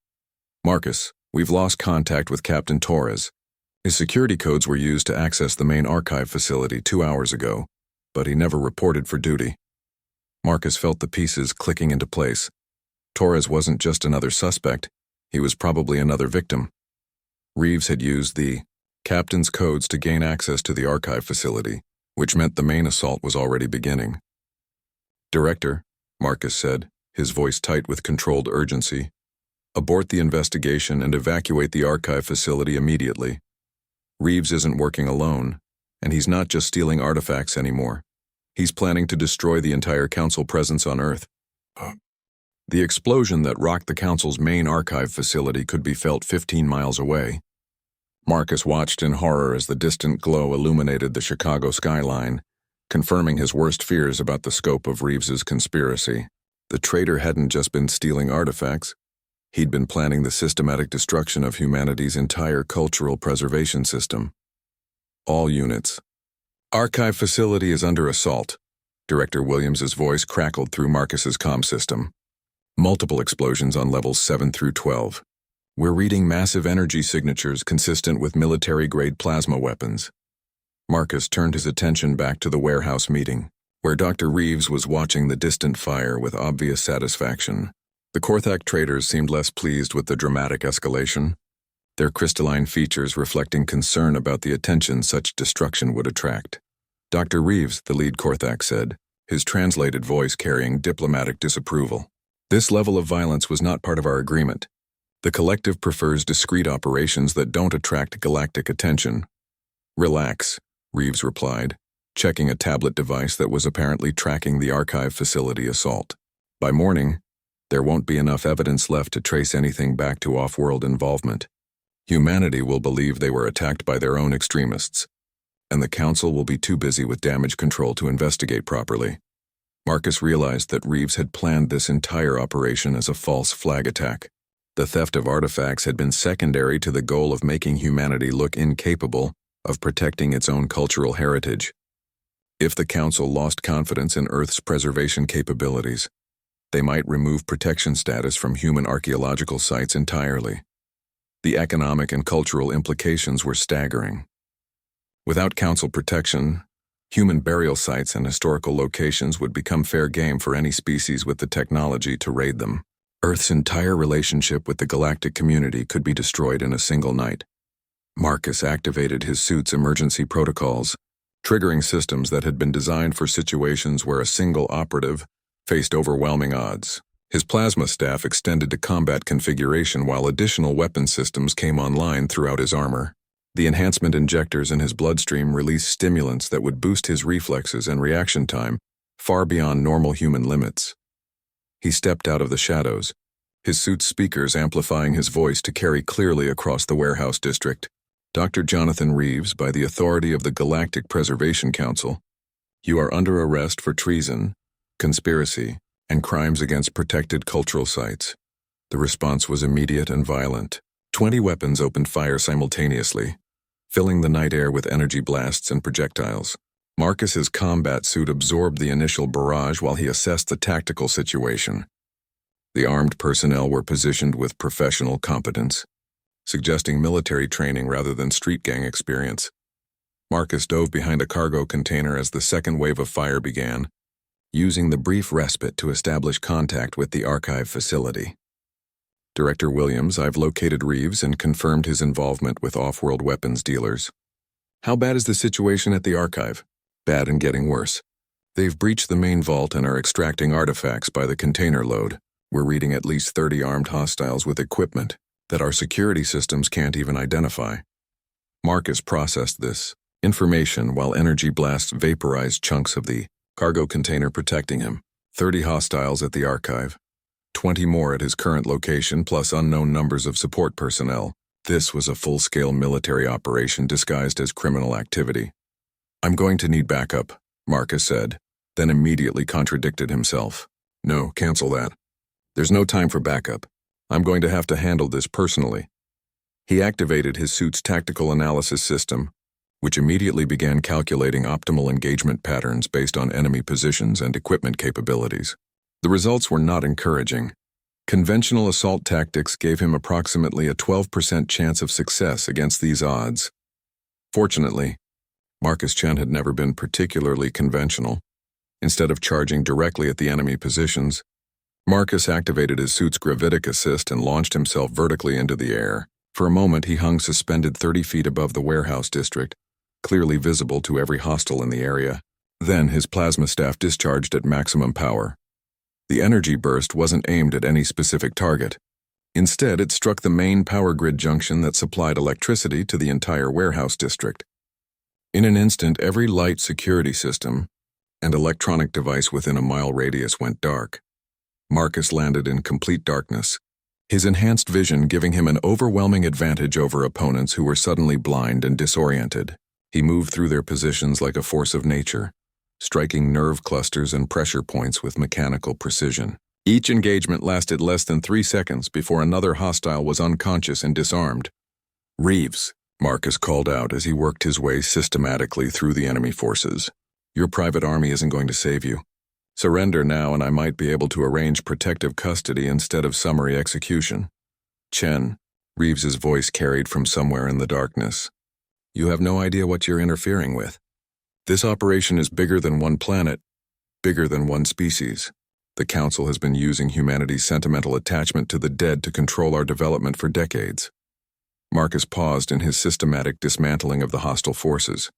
A: "Marcus, we've lost contact with Captain Torres. His security codes were used to access the main archive facility 2 hours ago, but he never reported for duty." Marcus felt the pieces clicking into place. Torres wasn't just another suspect, he was probably another victim. Reeves had used the captain's codes to gain access to the archive facility, which meant the main assault was already beginning. "Director," Marcus said, his voice tight with controlled urgency, "abort the investigation and evacuate the archive facility immediately. Reeves isn't working alone, and he's not just stealing artifacts anymore. He's planning to destroy the entire council presence on Earth." The explosion that rocked the council's main archive facility could be felt 15 miles away. Marcus watched in horror as the distant glow illuminated the Chicago skyline, confirming his worst fears about the scope of Reeves's conspiracy. The traitor hadn't just been stealing artifacts. He'd been planning the systematic destruction of humanity's entire cultural preservation system. "All units. Archive facility is under assault." Director Williams's voice crackled through Marcus's comm system. "Multiple explosions on levels 7 through 12. We're reading massive energy signatures consistent with military-grade plasma weapons." Marcus turned his attention back to the warehouse meeting, where Dr. Reeves was watching the distant fire with obvious satisfaction. The Korthak traders seemed less pleased with the dramatic escalation, their crystalline features reflecting concern about the attention such destruction would attract. "Dr. Reeves," the lead Korthak said, his translated voice carrying diplomatic disapproval. "This level of violence was not part of our agreement. The collective prefers discreet operations that don't attract galactic attention." "Relax," Reeves replied, checking a tablet device that was apparently tracking the archive facility assault. "By morning, there won't be enough evidence left to trace anything back to off-world involvement. Humanity will believe they were attacked by their own extremists, and the Council will be too busy with damage control to investigate properly." Marcus realized that Reeves had planned this entire operation as a false flag attack. The theft of artifacts had been secondary to the goal of making humanity look incapable of protecting its own cultural heritage. If the Council lost confidence in Earth's preservation capabilities, they might remove protection status from human archaeological sites entirely. The economic and cultural implications were staggering. Without Council protection, human burial sites and historical locations would become fair game for any species with the technology to raid them. Earth's entire relationship with the galactic community could be destroyed in a single night. Marcus activated his suit's emergency protocols, triggering systems that had been designed for situations where a single operative faced overwhelming odds. His plasma staff extended to combat configuration while additional weapon systems came online throughout his armor. The enhancement injectors in his bloodstream released stimulants that would boost his reflexes and reaction time far beyond normal human limits. He stepped out of the shadows, his suit's speakers amplifying his voice to carry clearly across the warehouse district. "Dr. Jonathan Reeves, by the authority of the Galactic Preservation Council, you are under arrest for treason, conspiracy, and crimes against protected cultural sites." The response was immediate and violent. 20 weapons opened fire simultaneously, filling the night air with energy blasts and projectiles. Marcus's combat suit absorbed the initial barrage while he assessed the tactical situation. The armed personnel were positioned with professional competence, suggesting military training rather than street gang experience. Marcus dove behind a cargo container as the second wave of fire began, using the brief respite to establish contact with the archive facility. "Director Williams, I've located Reeves and confirmed his involvement with off-world weapons dealers." "How bad is the situation at the archive?" "Bad and getting worse. They've breached the main vault and are extracting artifacts by the container load. We're reading at least 30 armed hostiles with equipment that our security systems can't even identify. Marcus processed this information while energy blasts vaporized chunks of the cargo container protecting him. 30 hostiles at the archive, 20 more at his current location, plus unknown numbers of support personnel. This was a full-scale military operation disguised as criminal activity. "I'm going to need backup," Marcus said, then immediately contradicted himself. "No, cancel that. There's no time for backup. I'm going to have to handle this personally." He activated his suit's tactical analysis system, which immediately began calculating optimal engagement patterns based on enemy positions and equipment capabilities. The results were not encouraging. Conventional assault tactics gave him approximately a 12% chance of success against these odds. Fortunately, Marcus Chen had never been particularly conventional. Instead of charging directly at the enemy positions, Marcus activated his suit's gravitic assist and launched himself vertically into the air. For a moment, he hung suspended 30 feet above the warehouse district, clearly visible to every hostile in the area. Then his plasma staff discharged at maximum power. The energy burst wasn't aimed at any specific target. Instead, it struck the main power grid junction that supplied electricity to the entire warehouse district. In an instant, every light, security system, and electronic device within a mile radius went dark. Marcus landed in complete darkness, his enhanced vision giving him an overwhelming advantage over opponents who were suddenly blind and disoriented. He moved through their positions like a force of nature, striking nerve clusters and pressure points with mechanical precision. Each engagement lasted less than 3 seconds before another hostile was unconscious and disarmed. "Reeves," Marcus called out as he worked his way systematically through the enemy forces. "Your private army isn't going to save you. Surrender now and I might be able to arrange protective custody instead of summary execution." "Chen," Reeves's voice carried from somewhere in the darkness. "You have no idea what you're interfering with. This operation is bigger than one planet, bigger than one species. The Council has been using humanity's sentimental attachment to the dead to control our development for decades." Marcus paused in his systematic dismantling of the hostile forces.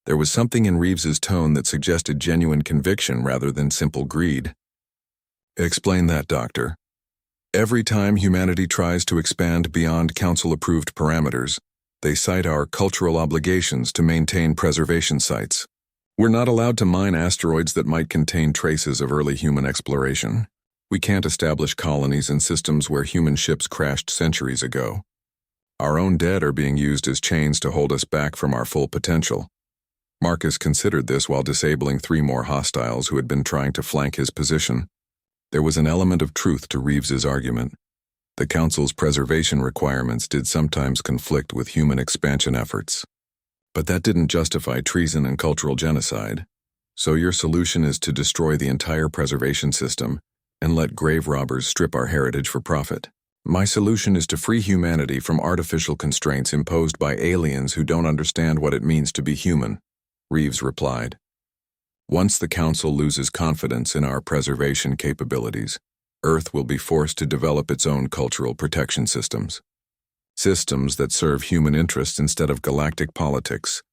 A: There was something in Reeves's tone that suggested genuine conviction rather than simple greed. "Explain that, Doctor." "Every time humanity tries to expand beyond Council-approved parameters, they cite our cultural obligations to maintain preservation sites. We're not allowed to mine asteroids that might contain traces of early human exploration. We can't establish colonies in systems where human ships crashed centuries ago. Our own dead are being used as chains to hold us back from our full potential." Marcus considered this while disabling 3 more hostiles who had been trying to flank his position. There was an element of truth to Reeves's argument. The Council's preservation requirements did sometimes conflict with human expansion efforts. But that didn't justify treason and cultural genocide. "So your solution is to destroy the entire preservation system and let grave robbers strip our heritage for profit." "My solution is to free humanity from artificial constraints imposed by aliens who don't understand what it means to be human," Reeves replied. "Once the Council loses confidence in our preservation capabilities, Earth will be forced to develop its own cultural protection systems. Systems that serve human interests instead of galactic politics."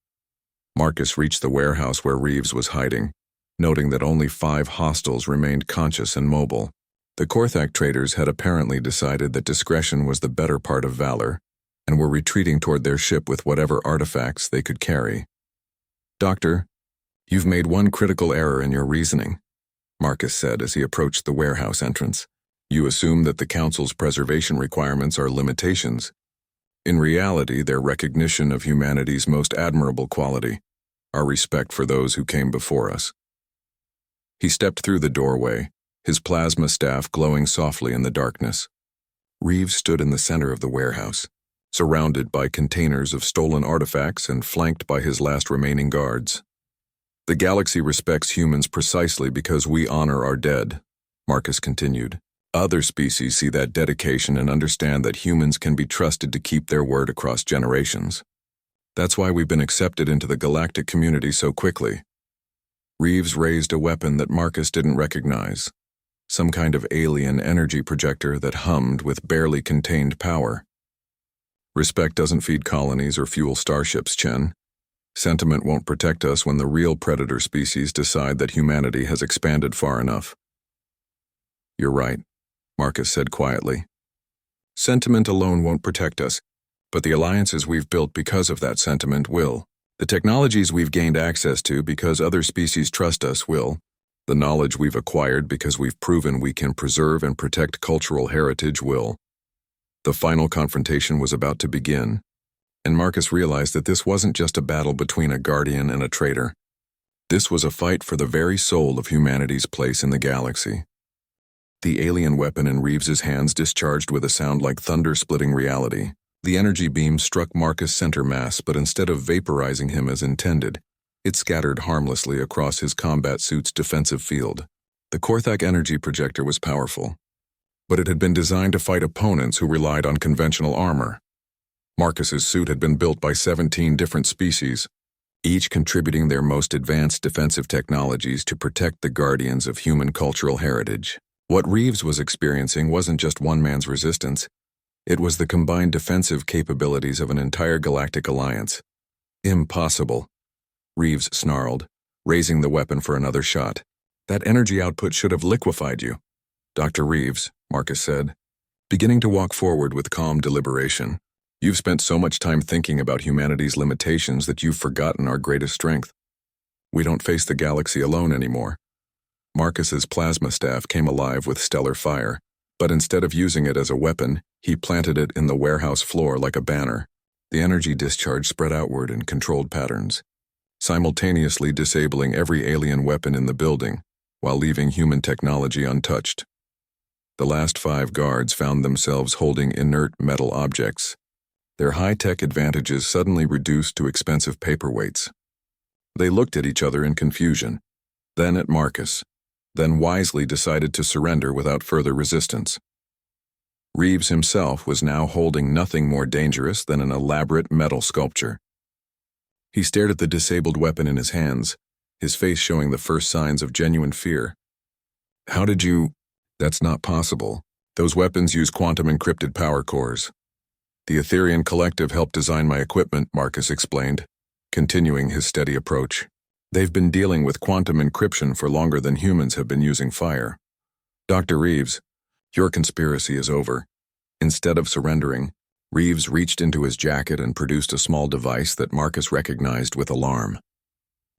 A: Marcus reached the warehouse where Reeves was hiding, noting that only 5 hostiles remained conscious and mobile. The Korthak traders had apparently decided that discretion was the better part of valor, and were retreating toward their ship with whatever artifacts they could carry. "Doctor, you've made one critical error in your reasoning," Marcus said as he approached the warehouse entrance. "You assume that the Council's preservation requirements are limitations. In reality, they're recognition of humanity's most admirable quality, our respect for those who came before us." He stepped through the doorway, his plasma staff glowing softly in the darkness. Reeves stood in the center of the warehouse, surrounded by containers of stolen artifacts and flanked by his last remaining guards. "The galaxy respects humans precisely because we honor our dead," Marcus continued. "Other species see that dedication and understand that humans can be trusted to keep their word across generations. That's why we've been accepted into the galactic community so quickly." Reeves raised a weapon that Marcus didn't recognize, some kind of alien energy projector that hummed with barely contained power. "Respect doesn't feed colonies or fuel starships, Chen. Sentiment won't protect us when the real predator species decide that humanity has expanded far enough. You're right, Marcus said quietly. Sentiment alone won't protect us, but the alliances we've built because of that sentiment will. The technologies we've gained access to because other species trust us will. The knowledge we've acquired because we've proven we can preserve and protect cultural heritage will. The final confrontation was about to begin, and Marcus realized that this wasn't just a battle between a guardian and a traitor. This was a fight for the very soul of humanity's place in the galaxy. The alien weapon in Reeves's hands discharged with a sound like thunder splitting reality. The energy beam struck Marcus' center mass, but instead of vaporizing him as intended, it scattered harmlessly across his combat suit's defensive field. The Korthak energy projector was powerful, but it had been designed to fight opponents who relied on conventional armor. Marcus's suit had been built by 17 different species, each contributing their most advanced defensive technologies to protect the guardians of human cultural heritage. What Reeves was experiencing wasn't just one man's resistance. It was the combined defensive capabilities of an entire galactic alliance. Impossible, Reeves snarled, raising the weapon for another shot. That energy output should have liquefied you. Dr. Reeves, Marcus said, beginning to walk forward with calm deliberation. You've spent so much time thinking about humanity's limitations that you've forgotten our greatest strength. We don't face the galaxy alone anymore. Marcus's plasma staff came alive with stellar fire, but instead of using it as a weapon, he planted it in the warehouse floor like a banner. The energy discharge spread outward in controlled patterns, simultaneously disabling every alien weapon in the building, while leaving human technology untouched. The last 5 guards found themselves holding inert metal objects, their high-tech advantages suddenly reduced to expensive paperweights. They looked at each other in confusion, then at Marcus, then wisely decided to surrender without further resistance. Reeves himself was now holding nothing more dangerous than an elaborate metal sculpture. He stared at the disabled weapon in his hands, his face showing the first signs of genuine fear. How did you... That's not possible. Those weapons use quantum-encrypted power cores. The Etherian Collective helped design my equipment, Marcus explained, continuing his steady approach. They've been dealing with quantum encryption for longer than humans have been using fire. Dr. Reeves, your conspiracy is over. Instead of surrendering, Reeves reached into his jacket and produced a small device that Marcus recognized with alarm.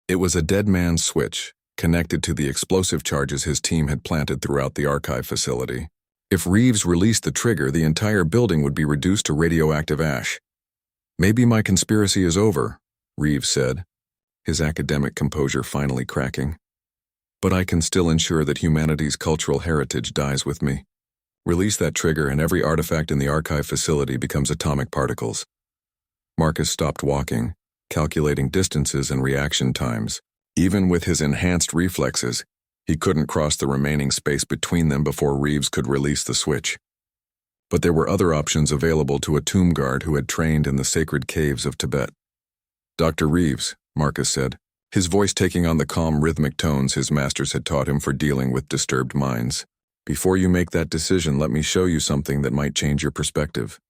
A: It was a dead man's switch, connected to the explosive charges his team had planted throughout the archive facility. If Reeves released the trigger, the entire building would be reduced to radioactive ash. Maybe my conspiracy is over, Reeves said, his academic composure finally cracking. But I can still ensure that humanity's cultural heritage dies with me. Release that trigger and every artifact in the archive facility becomes atomic particles. Marcus stopped walking, calculating distances and reaction times. Even with his enhanced reflexes, he couldn't cross the remaining space between them before Reeves could release the switch. But there were other options available to a tomb guard who had trained in the sacred caves of Tibet. Dr. Reeves, Marcus said, his voice taking on the calm rhythmic tones his masters had taught him for dealing with disturbed minds. Before you make that decision, let me show you something that might change your perspective.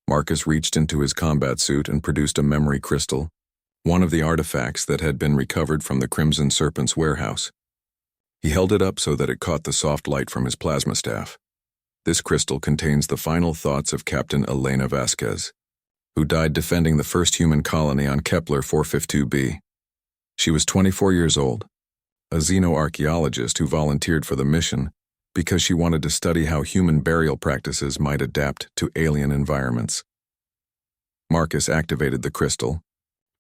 A: Marcus reached into his combat suit and produced a memory crystal, one of the artifacts that had been recovered from the Crimson Serpent's warehouse. He held it up so that it caught the soft light from his plasma staff. This crystal contains the final thoughts of Captain Elena Vasquez, who died defending the first human colony on Kepler 452b. She was 24 years old, a xenoarchaeologist who volunteered for the mission because she wanted to study how human burial practices might adapt to alien environments. Marcus activated the crystal,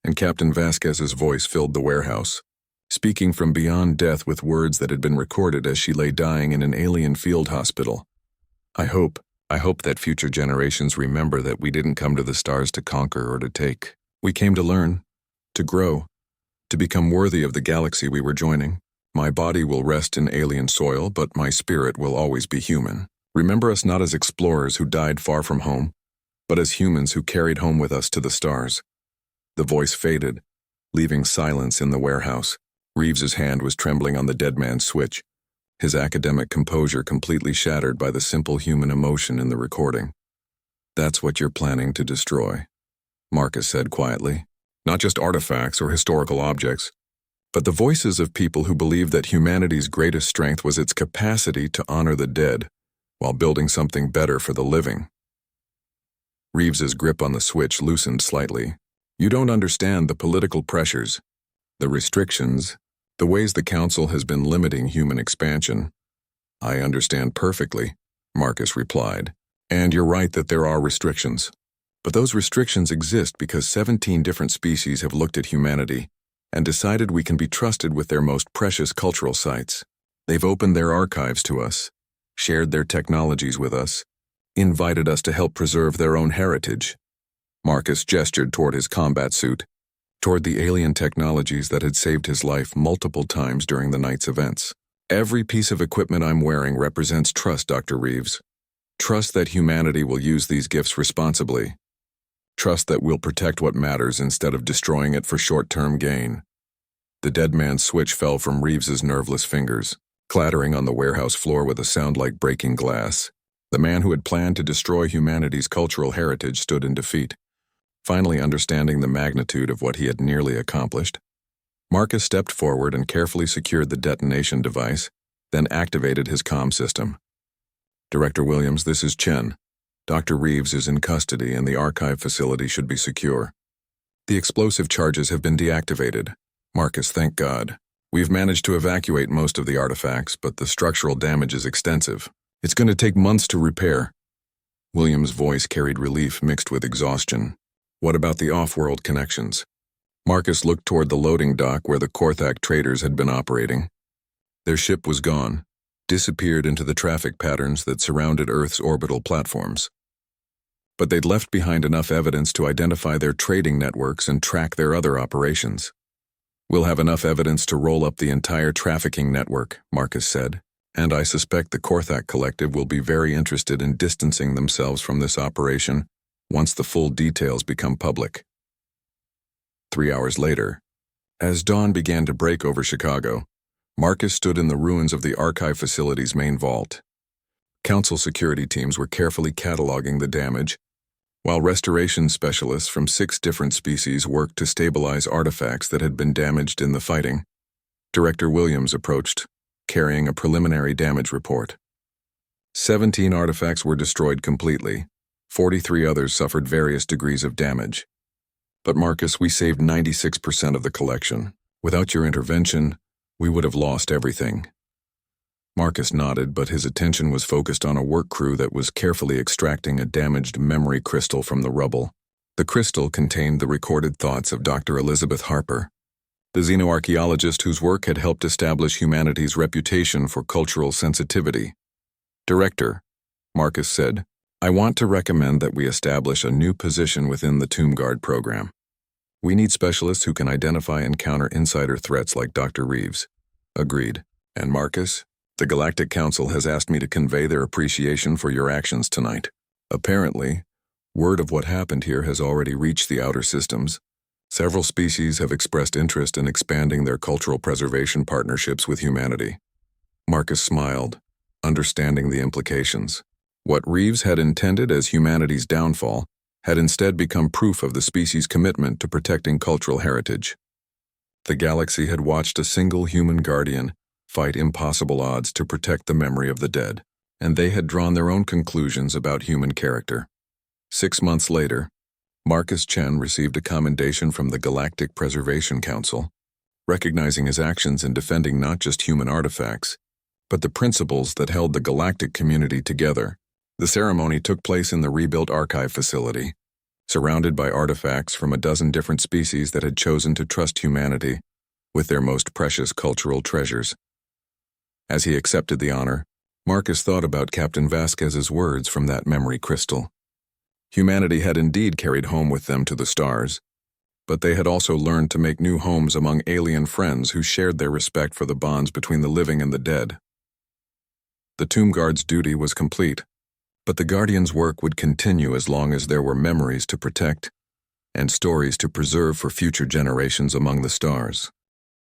A: and Captain Vasquez's voice filled the warehouse, speaking from beyond death with words that had been recorded as she lay dying in an alien field hospital. I hope that future generations remember that we didn't come to the stars to conquer or to take. We came to learn, to grow, to become worthy of the galaxy we were joining. My body will rest in alien soil, but my spirit will always be human. Remember us not as explorers who died far from home, but as humans who carried home with us to the stars. The voice faded, leaving silence in the warehouse. Reeves's hand was trembling on the dead man's switch, his academic composure completely shattered by the simple human emotion in the recording. That's what you're planning to destroy, Marcus said quietly. not just artifacts or historical objects, but the voices of people who believed that humanity's greatest strength was its capacity to honor the dead while building something better for the living. Reeves's grip on the switch loosened slightly. You don't understand the political pressures, the restrictions, the ways the Council has been limiting human expansion. I understand perfectly, Marcus replied. And you're right that there are restrictions. But those restrictions exist because 17 different species have looked at humanity and decided we can be trusted with their most precious cultural sites. They've opened their archives to us, shared their technologies with us, invited us to help preserve their own heritage. Marcus gestured toward his combat suit, toward the alien technologies that had saved his life multiple times during the night's events. Every piece of equipment I'm wearing represents trust, Dr. Reeves. Trust that humanity will use these gifts responsibly. Trust that we'll protect what matters instead of destroying it for short-term gain. The dead man's switch fell from Reeves's nerveless fingers, clattering on the warehouse floor with a sound like breaking glass. The man who had planned to destroy humanity's cultural heritage stood in defeat. Finally understanding the magnitude of what he had nearly accomplished, Marcus stepped forward and carefully secured the detonation device, then activated his comm system. Director Williams, this is Chen. Dr. Reeves is in custody and the archive facility should be secure. The explosive charges have been deactivated. Marcus, thank God. We've managed to evacuate most of the artifacts, but the structural damage is extensive. It's going to take months to repair. Williams' voice carried relief mixed with exhaustion. What about the off-world connections? Marcus looked toward the loading dock where the Korthak traders had been operating. Their ship was gone, disappeared into the traffic patterns that surrounded Earth's orbital platforms. But they'd left behind enough evidence to identify their trading networks and track their other operations. We'll have enough evidence to roll up the entire trafficking network, Marcus said, and I suspect the Korthak Collective will be very interested in distancing themselves from this operation once the full details become public. 3 hours later, as dawn began to break over Chicago, Marcus stood in the ruins of the archive facility's main vault. Council security teams were carefully cataloging the damage, while restoration specialists from 6 different species worked to stabilize artifacts that had been damaged in the fighting. Director Williams approached, carrying a preliminary damage report. 17 artifacts were destroyed completely. 43 others suffered various degrees of damage. But Marcus, we saved 96% of the collection. Without your intervention, we would have lost everything. Marcus nodded, but his attention was focused on a work crew that was carefully extracting a damaged memory crystal from the rubble. The crystal contained the recorded thoughts of Dr. Elizabeth Harper, the xenoarchaeologist whose work had helped establish humanity's reputation for cultural sensitivity. Director, Marcus said, I want to recommend that we establish a new position within the Tomb Guard program. We need specialists who can identify and counter insider threats like Dr. Reeves. Agreed. And Marcus, the Galactic Council has asked me to convey their appreciation for your actions tonight. Apparently, word of what happened here has already reached the outer systems. Several species have expressed interest in expanding their cultural preservation partnerships with humanity. Marcus smiled, understanding the implications. What Reeves had intended as humanity's downfall had instead become proof of the species' commitment to protecting cultural heritage. The galaxy had watched a single human guardian fight impossible odds to protect the memory of the dead, and they had drawn their own conclusions about human character. 6 months later, Marcus Chen received a commendation from the Galactic Preservation Council, recognizing his actions in defending not just human artifacts, but the principles that held the galactic community together. The ceremony took place in the rebuilt archive facility, surrounded by artifacts from a dozen different species that had chosen to trust humanity with their most precious cultural treasures. As he accepted the honor, Marcus thought about Captain Vasquez's words from that memory crystal. Humanity had indeed carried home with them to the stars, but they had also learned to make new homes among alien friends who shared their respect for the bonds between the living and the dead. The Tomb Guard's duty was complete, but the Guardian's work would continue as long as there were memories to protect and stories to preserve for future generations among the stars.